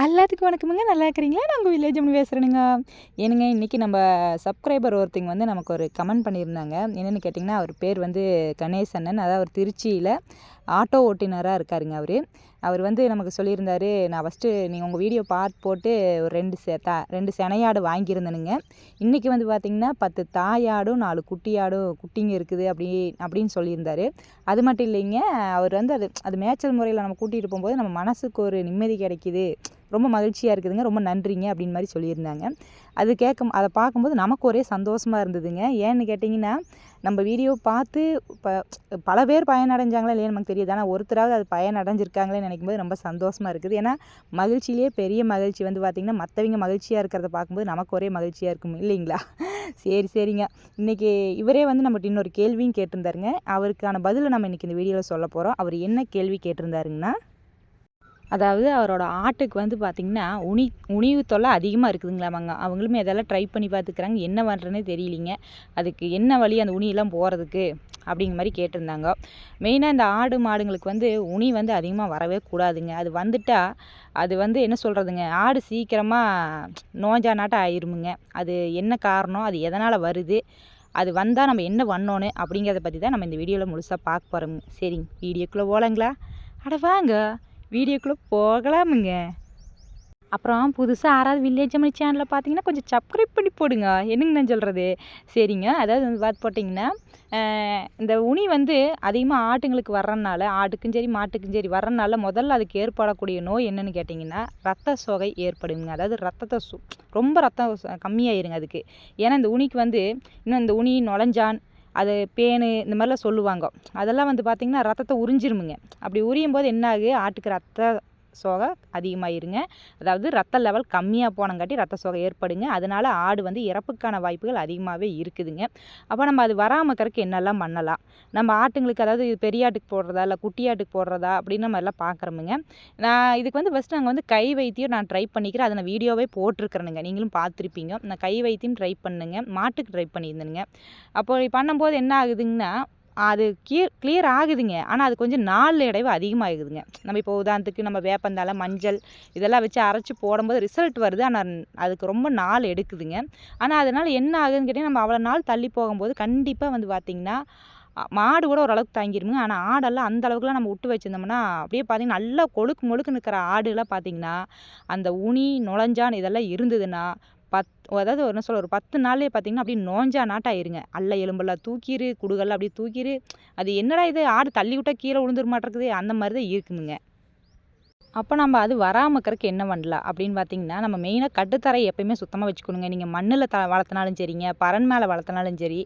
எல்லாத்துக்கும் வணக்கமுங்க. நல்லா இருக்கிறீங்களா? நான் உங்கள் வில்லேஜ் அம்மனி பேசுகிறேனுங்க. ஏனுங்க இன்றைக்கி நம்ம சப்ஸ்கிரைபர் ஒருத்தங்க வந்து நமக்கு ஒரு கமெண்ட் பண்ணியிருந்தாங்க. என்னென்னு கேட்டிங்கன்னா, அவர் பேர் வந்து கணேசண்ணன். அதாவது அவர் திருச்சியில் ஆட்டோ ஓட்டுநராக இருக்காருங்க அவர் வந்து நமக்கு சொல்லியிருந்தார். நான் ஃபஸ்ட்டு நீங்கள் உங்கள் வீடியோ போட்டு ஒரு 2 செனையாடு வாங்கியிருந்தேனுங்க. இன்றைக்கி வந்து பார்த்திங்கன்னா 10 தாயாடும் 4 குட்டிங்க இருக்குது அப்படின்னு சொல்லியிருந்தார். அது மட்டும் இல்லைங்க, அவர் வந்து அது மேய்ச்சல் முறையில் நம்ம கூட்டிகிட்டு போகும்போது நம்ம மனசுக்கு ஒரு நிம்மதி கிடைக்கிது, ரொம்ப மகிழ்ச்சியாக இருக்குதுங்க, ரொம்ப நன்றிங்க அப்படின்னு மாதிரி சொல்லியிருந்தாங்க. அதை பார்க்கும்போது நமக்கு ஒரே சந்தோஷமாக இருந்ததுங்க. ஏன்னு கேட்டிங்கன்னா, நம்ம வீடியோ பார்த்து பல பேர் பயனடைஞ்சாங்களா இல்லையா நமக்கு தெரியுது. ஆனால் ஒருத்தராவது அது பயனடைஞ்சிருக்காங்களேன்னு நினைக்கும்போது ரொம்ப சந்தோஷமாக இருக்குது. ஏன்னா மகிழ்ச்சியிலேயே பெரிய மகிழ்ச்சி வந்து பார்த்திங்கன்னா, மற்றவங்க மகிழ்ச்சியாக இருக்கிறத பார்க்கும்போது நமக்கு ஒரே மகிழ்ச்சியாக இருக்கும் இல்லைங்களா? சரிங்க. இன்றைக்கி இவரே வந்து நம்மகிட்ட இன்னொரு கேள்வியும் கேட்டிருந்தாருங்க. அவருக்கான பதிலை நம்ம இன்றைக்கி இந்த வீடியோவில் சொல்ல போகிறோம். அவர் என்ன கேள்வி கேட்டிருந்தாருங்கன்னா, அதாவது அவரோட ஆட்டுக்கு வந்து பார்த்திங்கன்னா உணிவு தொல்லை அதிகமாக இருக்குதுங்களாமாங்க. அவங்களுமே இதெல்லாம் ட்ரை பண்ணி பார்த்துக்கிறாங்க. என்ன பண்ணுறதுனே தெரியலிங்க. அதுக்கு என்ன வழி அந்த உணியெல்லாம் போகிறதுக்கு அப்படிங்கிற மாதிரி கேட்டிருந்தாங்க. மெயினாக இந்த ஆடு மாடுங்களுக்கு வந்து உணி வந்து அதிகமாக வரவே கூடாதுங்க. அது வந்துட்டால் அது வந்து என்ன சொல்கிறதுங்க, ஆடு சீக்கிரமாக நோஞ்சானாட்டம் ஆயிருமுங்க. அது என்ன காரணம், அது எதனால் வருது, அது வந்தால் நம்ம என்ன பண்ணணும் அப்படிங்கிறத பற்றி தான் நம்ம இந்த வீடியோவில் முழுசாக பார்க்க போகிறோங்க. சரிங்க, வீடியோக்குள்ளே போகலாங்களா? அட வாங்க, வீடியோக்குள்ளே போகலாமுங்க. அப்புறம் புதுசாக யாராவது வில்லேஜ் அம்மனி சேனலில் பார்த்தீங்கன்னா கொஞ்சம் சப்ஸ்கிரைப் பண்ணி போடுங்க. என்னங்க நான் சொல்கிறது? சரிங்க, அதாவது வந்து பார்த்து போட்டிங்கன்னா, இந்த உனி வந்து அதிகமாக ஆட்டுங்களுக்கு வர்றதுனால, ஆட்டுக்கும் சரி மாட்டுக்கும் சரி வர்றதுனால முதல்ல அதுக்கு ஏற்படக்கூடிய நோய் என்னென்னு கேட்டிங்கன்னா, ரத்த சோகை ஏற்படுங்க. அதாவது ரொம்ப ரத்தம் கம்மியாயிருங்க அதுக்கு. ஏன்னா இந்த உனிக்கு வந்து இன்னும் இந்த உனி நுழைஞ்சான், அது பேனு இந்த மாதிரிலாம் சொல்லுவாங்க. அதெல்லாம் வந்து பார்த்திங்கன்னா ரத்தத்தை உறிஞ்சிருமுங்க. அப்படி உரியும் போது என்ன ஆகுது, ஆட்டுக்கு ரத்த சோகை அதிகமாகிருங்க. அதாவது ரத்த லெவல் கம்மியாக போனங்காட்டி ரத்த சோகை ஏற்படுங்க. அதனால ஆடு வந்து இறப்புக்கான வாய்ப்புகள் அதிகமாகவே இருக்குதுங்க. அப்போ நம்ம அது வராமல் இருக்கிறதுக்கு என்னெல்லாம் பண்ணலாம், நம்ம ஆட்டுங்களுக்கு அதாவது பெரிய ஆட்டுக்கு போடுறதா இல்லை குட்டி ஆட்டுக்கு போடுறதா அப்படின்னு நம்ம எல்லாம் பார்க்குறோமுங்க. நான் இதுக்கு வந்து ஃபஸ்ட்டு நாங்கள் வந்து கை வைத்தியம் நான் ட்ரை பண்ணிக்கிறேன். அதை நான் வீடியோவே போட்டிருக்கிறேனுங்க, நீங்களும் பார்த்துருப்பீங்க. நான் கை வைத்தியம் ட்ரை பண்ணுங்க, மாட்டுக்கு ட்ரை பண்ணியிருந்தேனுங்க. அப்போ பண்ணும்போது என்ன ஆகுதுங்கன்னா, அது கிளியர் ஆகுதுங்க. ஆனால் அது கொஞ்சம் நாள் இடைவு அதிகமாகுதுங்க. நம்ம இப்போ உதாரணத்துக்கு நம்ம வேப்பந்தழை, மஞ்சள் இதெல்லாம் வச்சு அரைச்சி போடும்போது ரிசல்ட் வருது. ஆனால் அதுக்கு ரொம்ப நாள் எடுக்குதுங்க. ஆனால் அதனால் என்ன ஆகுதுன்னு கேட்டிங்கன்னா, நம்ம அவ்வளோ நாள் தள்ளி போகும்போது கண்டிப்பாக வந்து பார்த்திங்கன்னா, மாடு கூட ஓரளவுக்கு தாங்கிருமுங்க. ஆனால் ஆடெல்லாம் அந்த அளவுக்குலாம் நம்ம விட்டு வச்சுருந்தோம்னா அப்படியே பார்த்திங்கன்னா நல்லா கொழுக்கு இருக்கிற ஆடுலாம் பார்த்திங்கன்னா, அந்த உனி நுழைஞ்சான் இதெல்லாம் இருந்ததுன்னா அதாவது என்ன சொல்ல ஒரு 10 நாள்லேயே பார்த்திங்கன்னா அப்படியே நோஞ்சா நாட்டம் ஆயிருங்க. அல்ல எலும்பெல்லாம் தூக்கிரு, குடுகெல்லாம் அப்படியே தூக்கிரு. அது என்னடா இது, ஆடு தள்ளி விட்டால் கீழே விழுந்துட மாட்டேருக்குது, அந்த மாதிரி தான் இருக்குதுங்க. அப்போ நம்ம அது வராமல் இருக்கிறதுக்கு என்ன பண்ணலாம் அப்படின்னு பார்த்தீங்கன்னா, நம்ம மெயினாக கட்டுத்தரை எப்பயுமே சுத்தமாக வச்சுக்கணுங்க. நீங்கள் மண்ணில் வளர்த்தினாலும் சரிங்க, பரண் மேலே வளர்த்தினாலும் சரி,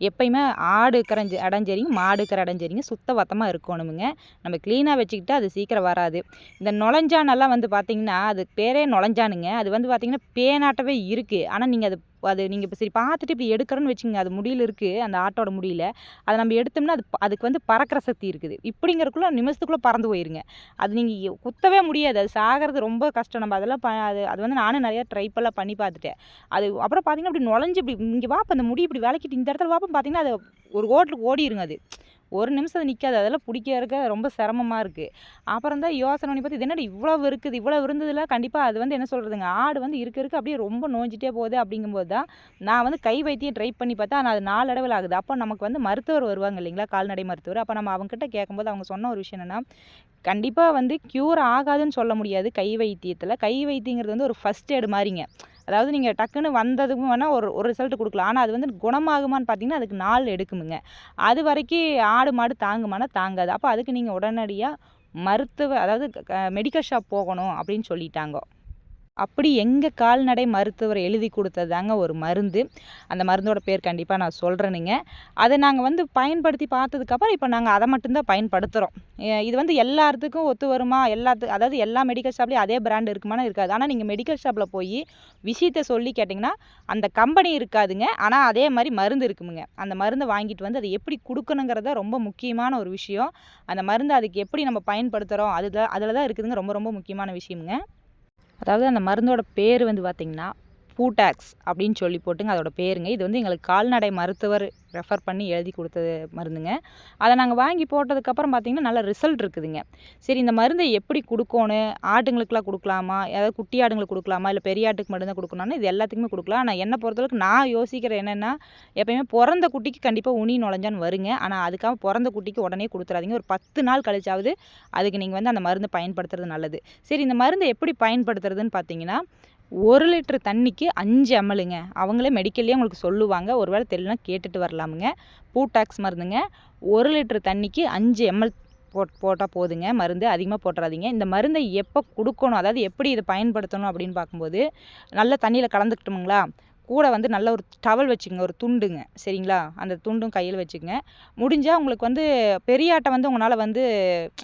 எப்பயுமே ஆடு இருக்கிற இடம் சரிங்க, மாடு இருக்கிற இடம் சரிங்க, சுத்தபத்தமாக இருக்கணுமுங்க. நம்ம க்ளீனாக வச்சுக்கிட்டா அது சீக்கிரம் வராது. இந்த நுழைஞ்சானெல்லாம் வந்து பார்த்திங்கன்னா, அது பேரே நுழைஞ்சானுங்க. அது வந்து பார்த்திங்கன்னா பேனாட்டவே இருக்குது. ஆனால் நீங்கள் அது நீங்கள் இப்போ சரி பார்த்துட்டு இப்படி எடுக்கிறோன்னு வச்சுக்கோங்க, அது முடியில் இருக்குது, அந்த ஆட்டோட முடியில் அதை நம்ம எடுத்தோம்னா அதுக்கு வந்து பறக்கிற சக்தி இருக்குது. இப்படிங்கிறக்குள்ள நிமிஷத்துக்குள்ளே பறந்து போயிருங்க. அது நீங்கள் குத்தவே முடியாது, அது சாகிறது ரொம்ப கஷ்டம். நம்ம அதெல்லாம் அது வந்து நானும் நிறையா ட்ரைப்பெல்லாம் பண்ணி பார்த்துட்டேன். அது அப்புறம் பார்த்திங்கன்னா அப்படி நுழைஞ்சு இப்படி இங்கே வாப்ப அந்த முடி இப்படி விளக்கிட்டு இந்த இடத்துல வாப்பம் பார்த்திங்கன்னா அது ஒரு ஓட்டலுக்கு ஓடிடுங்க. அது ஒரு நிமிஷம் அது நிற்காது. அதெல்லாம் பிடிக்க ரொம்ப சிரமமாக இருக்குது. அப்புறம் தான் யோசனை பண்ணி பார்த்து இது என்னடா இவ்வளோ இருக்குது, இவ்வளோ இருந்ததில்ல. கண்டிப்பாக அது வந்து என்ன சொல்கிறதுங்க, ஆடு வந்து இருக்க அப்படியே ரொம்ப நோஞ்சிட்டே போகுது. அப்படிங்கும்போது தான் நான் வந்து கை வைத்தியம் ட்ரை பண்ணி பார்த்தா, ஆனால் அது நாளடைவில் ஆகுது. அப்போ நமக்கு வந்து மருத்துவர் வருவாங்க இல்லைங்களா, கால்நடை மருத்துவர். அப்போ நம்ம அவங்ககிட்ட கேட்கும்போது அவங்க சொன்ன ஒரு விஷயம் என்னென்னா, கண்டிப்பாக வந்து க்யூர் ஆகாதுன்னு சொல்ல முடியாது கை வைத்தியத்தில். கை வைத்தியங்கிறது வந்து ஒரு ஃபஸ்ட் எய்டு மாதிரிங்க. அதாவது நீங்கள் டக்குன்னு வந்ததுக்கும் வேணால் ஒரு ரிசல்ட் கொடுக்கலாம். ஆனால் அது வந்து குணமாகுமான்னு பார்த்தீங்கன்னா அதுக்கு நாள் எடுக்குமுங்க. அது வரைக்கும் ஆடு மாடு தாங்குமானா தாங்காது. அப்போ அதுக்கு நீங்கள் உடனடியாக அதாவது மெடிக்கல் ஷாப் போகணும் அப்படின்னு சொல்லிட்டாங்க. அப்படி எங்கள் கால்நடை மருத்துவர் எழுதி கொடுத்ததாங்க ஒரு மருந்து. அந்த மருந்தோட பேர் கண்டிப்பாக நான் சொல்கிறேனுங்க. அதை நாங்கள் வந்து பயன்படுத்தி பார்த்ததுக்கப்புறம் இப்போ நாங்கள் அதை மட்டும்தான் பயன்படுத்துகிறோம். இது வந்து எல்லாத்துக்கும் ஒத்து வருமா, அதாவது எல்லா மெடிக்கல் ஷாப்லேயும் அதே பிராண்ட் இருக்குமானா இருக்காது. ஆனால் நீங்கள் மெடிக்கல் ஷாப்பில் போய் விஷயத்தை சொல்லி கேட்டிங்கன்னா அந்த கம்பெனி இருக்காதுங்க, ஆனால் அதே மாதிரி மருந்து இருக்குமுங்க. அந்த மருந்தை வாங்கிட்டு வந்து அதை எப்படி கொடுக்கணுங்கிறத ரொம்ப முக்கியமான ஒரு விஷயம். அந்த மருந்து அதுக்கு எப்படி நம்ம பயன்படுத்துகிறோம் அதில் தான் இருக்குதுங்க ரொம்ப ரொம்ப முக்கியமான விஷயமுங்க. அதாவது அந்த மருந்தோட பேர் வந்து பார்த்திங்கன்னா பூடாக்ஸ் அப்படின்னு சொல்லி போட்டுங்க அதோட பேருங்க. இது வந்து எங்களுக்கு கால்நடை மருத்துவர் ரெஃபர் பண்ணி எழுதி கொடுத்தது மருந்துங்க. அதை நாங்கள் வாங்கி போட்டதுக்கப்புறம் பார்த்திங்கன்னா நல்ல ரிசல்ட் இருக்குதுங்க. சரி இந்த மருந்தை எப்படி கொடுக்கணும், ஆடுங்களுக்கெலாம் கொடுக்கலாமா, ஏதாவது குட்டி ஆடுங்களுக்கு கொடுக்கலாமா, இல்லை பெரிய ஆட்டுக்கு மட்டும்தான் கொடுக்கணும்னா இது எல்லாத்துக்குமே கொடுக்கலாம். ஆனால் என்னை பொறுத்தளவுக்கு நான் யோசிக்கிற என்னென்னா, எப்போயுமே பிறந்த குட்டிக்கு கண்டிப்பாக உனி நுழைஞ்சான்னு வருங்க. ஆனால் அதுக்காக பிறந்த குட்டிக்கு உடனே கொடுத்துறாதீங்க. ஒரு 10 நாள் கழிச்சாவது அதுக்கு நீங்கள் வந்து அந்த மருந்து பயன்படுத்துறது நல்லது. சரி இந்த மருந்தை எப்படி பயன்படுத்துறதுன்னு பார்த்தீங்கன்னா, 1 லிட்டர் தண்ணிக்கு 5 mlங்க. அவங்களே மெடிக்கல்லே உங்களுக்கு சொல்லுவாங்க. ஒரு வேளை தெரியலனா கேட்டுட்டு வரலாமுங்க. பூடாக்ஸ் மருந்துங்க. 1 லிட்டர் தண்ணிக்கு 5 ml போட்டால் போதுங்க. மருந்து அதிகமாக போட்டுறாதீங்க. இந்த மருந்தை எப்போ கொடுக்கணும், அதாவது எப்படி இதை பயன்படுத்தணும் அப்படின்னு பார்க்கும்போது, நல்ல தண்ணியில் கலந்துக்கிட்டோமுங்களா, கூட வந்து நல்ல ஒரு டவல் வச்சுக்கோங்க, ஒரு துண்டுங்க, சரிங்களா? அந்த துண்டும் கையில் வச்சுக்கோங்க. முடிஞ்சால் உங்களுக்கு வந்து பெரிய ஆட்டை வந்து உங்களால் வந்து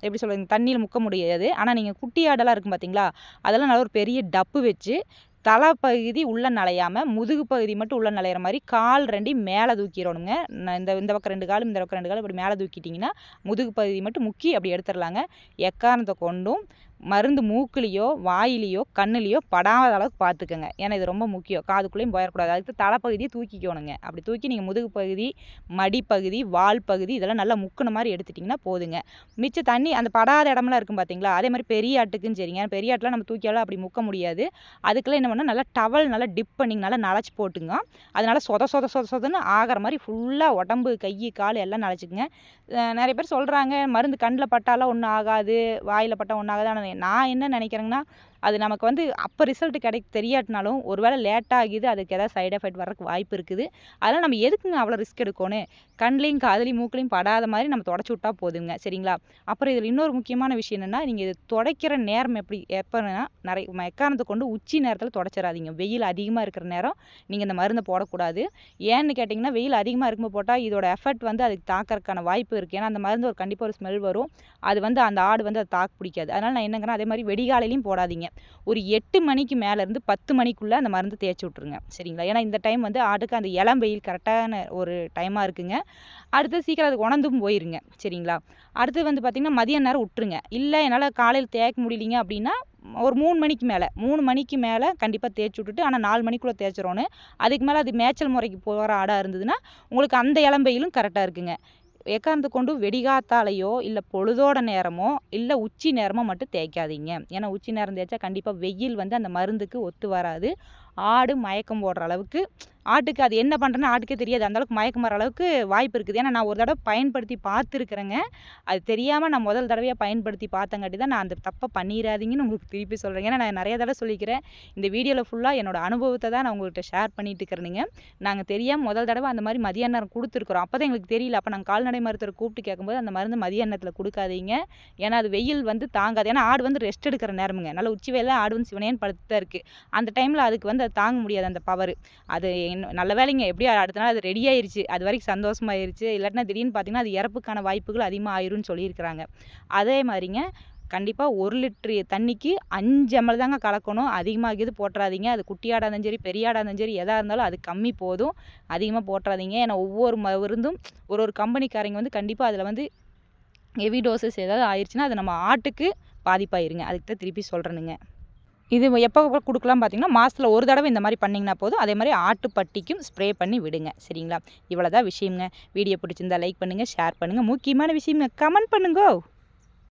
எப்படி சொல்கிறது, தண்ணியில் முக்க முடியாது. ஆனால் நீங்கள் குட்டி ஆடெல்லாம் இருக்கும் பார்த்தீங்களா, அதெல்லாம் நல்ல ஒரு பெரிய டப்பு வச்சு தலைப்பகுதி உள்ளே நலையாமல் முதுகு பகுதி மட்டும் உள்ளே நலையிற மாதிரி கால் 2 மேலே தூக்கிடணுங்க. இந்த பக்கம் 2 காலும் இந்த பக்கம் 2 காலும் இப்படி மேலே தூக்கிட்டிங்கன்னா முதுகு பகுதி மட்டும் முக்கி அப்படி எடுத்துடலாங்க. எக்காரணத்தை கொண்டும் மருந்து மூக்குலேயோ வாயிலையோ கண்ணுலேயோ படாத அளவுக்கு பார்த்துக்கோங்க. ஏன்னா இது ரொம்ப முக்கியம். காதுக்குள்ளேயும் போயிடக்கூடாது. அதுக்கு தலைப்பகுதியை தூக்கிக்கணுங்க. அப்படி தூக்கி நீங்கள் முதுகு பகுதி, மடிப்பகுதி, வால் பகுதி இதெல்லாம் நல்லா முக்கின மாதிரி எடுத்துட்டிங்கன்னா போதுங்க. மிச்ச தண்ணி அந்த படாத இடமெல்லாம் இருக்கும் பார்த்தீங்களா, அதே மாதிரி பெரிய ஆட்டுக்கும் சரிங்க. பெரிய ஆட்டெலாம் நம்ம தூக்கியாலும் அப்படி முக்க முடியாது. அதுக்கெல்லாம் என்ன பண்ணால் நல்லா டவல் நல்லா டிப் பண்ணி நல்லா நனைச்சி போட்டுங்க. அதனால் சொதன்னு ஆகிற மாதிரி ஃபுல்லாக உடம்பு கை கால் எல்லாம் நனைச்சிக்குங்க. நிறைய பேர் சொல்கிறாங்க மருந்து கண்ணில் பட்டாலாம் ஒன்றும் ஆகாது, வாயில் பட்டால் ஒன்றும் ஆகாது. ஆனால் நான் என்ன நினைக்கிறேங்கன்னா, அது நமக்கு வந்து அப்போ ரிசல்ட் தெரியாட்டினாலும் ஒரு வேளை லேட் ஆகிது, அதுக்கு ஏதாவது சைடு எஃபெக்ட் வர்றதுக்கு வாய்ப்பு இருக்குது. அதனால் நம்ம எதுக்குங்க அவ்வளோ ரிஸ்க் எடுக்கணும்? கண்லேயும் காதுலேயும் மூக்குலேயும் படாத மாதிரி நம்ம தொடச்சி விட்டா போதுங்க, சரிங்களா? அப்புறம் இதில் இன்னொரு முக்கியமான விஷயம் என்னென்னா, நீங்கள் இது துடைக்கிற நேரம் எப்போனா நிறைய எக்காரணத்தை கொண்டு உச்சி நேரத்தில் துடைச்சிடாதீங்க. வெயில் அதிகமாக இருக்கிற நேரம் நீங்கள் இந்த மருந்தை போடக்கூடாது. ஏன்னு கேட்டிங்கன்னா, வெயில் அதிகமாக இருக்கும்போது போட்டால் இதோட எஃபெக்ட் வந்து அதுக்கு தாக்கறதுக்கான வாய்ப்பு இருக்குது. ஏன்னா அந்த மருந்து கண்டிப்பாக ஒரு ஸ்மெல் வரும். அது வந்து அந்த ஆடு வந்து அதை தாக்கு பிடிக்காது. அதனால் நான் என்னங்கிறேன், அதே மாதிரி வெடிகாலையிலையும் போடாதீங்க. ஒரு 8 மணிக்கு மேலேருந்து 10 மணிக்குள்ளே அந்த மருந்து தேய்ச்சி விட்ருங்க, சரிங்களா? ஏன்னா இந்த டைம் வந்து ஆட்டுக்கு அந்த இளம் வெயில் கரெக்டான ஒரு டைமாக இருக்குங்க. அடுத்து சீக்கிரம் அது உணர்ந்தும் போயிருங்க, சரிங்களா? அடுத்து வந்து பார்த்திங்கன்னா மதிய நேரம் விட்டுருங்க. இல்லை என்னால் காலையில் தேய்க்க முடியலிங்க அப்படின்னா ஒரு 3 மணிக்கு மேலே கண்டிப்பாக தேய்ச்சி விட்டுட்டு, ஆனால் 4 மணிக்குள்ளே தேய்ச்சிடணும். அதுக்கு மேலே அது மேய்ச்சல் முறைக்கு போகிற ஆடாக இருந்ததுன்னா உங்களுக்கு அந்த இளம் வெயிலும் கரெக்டாக இருக்குங்க. எக்காரணத்தை கொண்டு வெடிகாத்தாலையோ இல்லை பொழுதோட நேரமோ இல்லை உச்சி நேரமோ மட்டும் தேய்க்காதீங்க. ஏன்னா உச்சி நேரம் தேய்ச்சா கண்டிப்பாக வெயில் வந்து அந்த மருந்துக்கு ஒத்து வராது. ஆடு மயக்கம் போடுற அளவுக்கு, ஆட்டுக்கு அது என்ன பண்ணுறேன்னு ஆட்டுக்கே தெரியாது, அந்தளவுக்கு மயக்கம் வர அளவுக்கு வாய்ப்பு இருக்குது. ஏன்னா நான் ஒரு தடவை பயன்படுத்தி பார்த்துருக்குறேங்க. அது தெரியாமல் நான் முதல் தடவையாக பயன்படுத்தி பார்த்தங்காட்டி தான் நான் அந்த தப்பை பண்ணிடாதீங்கன்னு உங்களுக்கு திருப்பி சொல்கிறேன். ஏன்னா நான் நிறைய தடவை சொல்லிக்கிறேன். இந்த வீடியோவில் ஃபுல்லாக என்னோடய அனுபவத்தை தான் நான் உங்கள்கிட்ட ஷேர் பண்ணிட்டு இருக்கிறேனுங்க. நாங்கள் தெரியாமல் முதல் தடவை அந்த மாதிரி மதிய நேரம் கொடுத்துருக்குறோம். அப்போ தான் எங்களுக்கு தெரியல. அப்போ நாங்கள் கால்நடை மருத்துவரை கூப்பிட்டு கேட்கும்போது அந்த மருந்து மதிய நேரத்தில் கொடுக்காதீங்க, ஏன்னா அது வெயில் வந்து தாங்காது. ஏன்னா ஆடு வந்து ரெஸ்ட் எடுக்கிற நேரமுங்க. நல்லா உச்சி வேலை ஆடு வந்து சிவனேன்னு படுத்து தான் இருக்குது. அந்த டைமில் அதுக்கு வந்து அது தாங்க முடியாது அந்த பவர். அது நல்ல வேலைங்க, எப்படியோ அடுத்த நாள் அது ரெடி ஆயிருச்சு, அது வரைக்கும் சந்தோஷமாயிருச்சு. இல்லாட்டினா திடீர்னு பார்த்தீங்கன்னா அது இறப்புக்கான வாய்ப்புகள் அதிகமாக ஆயிரும்னு சொல்லியிருக்கிறாங்க. அதே மாதிரிங்க கண்டிப்பாக 1 லிட்டரு தண்ணிக்கு 5 ml தாங்க கலக்கணும். அதிகமாக இது போட்டுறாதீங்க. அது குட்டியாடாக இருந்தாலும் சரி பெரியாடாக இருந்தாலும் சரி எதாக இருந்தாலும் அது கம்மி போதும். அதிகமாக போட்டுறாதீங்க. ஏன்னா ஒவ்வொரு மருந்தும் ஒரு கம்பெனிக்காரங்க வந்து கண்டிப்பாக அதில் வந்து ஹெவி டோசஸ் ஏதாவது ஆயிடுச்சுன்னா அது நம்ம ஆட்டுக்கு பாதிப்பாயிருங்க. அதுக்கு தான் திருப்பி சொல்கிறேனுங்க. இது எப்போ கொடுக்கலாம் பார்த்தீங்கன்னா, மாதத்தில் ஒரு தடவை இந்த மாதிரி பண்ணிங்கன்னா போதும். அதே மாதிரி ஆட்டுப்பட்டிக்கும் ஸ்ப்ரே பண்ணி விடுங்க, சரிங்களா? இவ்வளோ தான் விஷயம்ங்க. வீடியோ பிடிச்சிருந்தா லைக் பண்ணுங்கள், ஷேர் பண்ணுங்கள். முக்கியமான விஷயம்ங்க, கமெண்ட் பண்ணுங்கோ.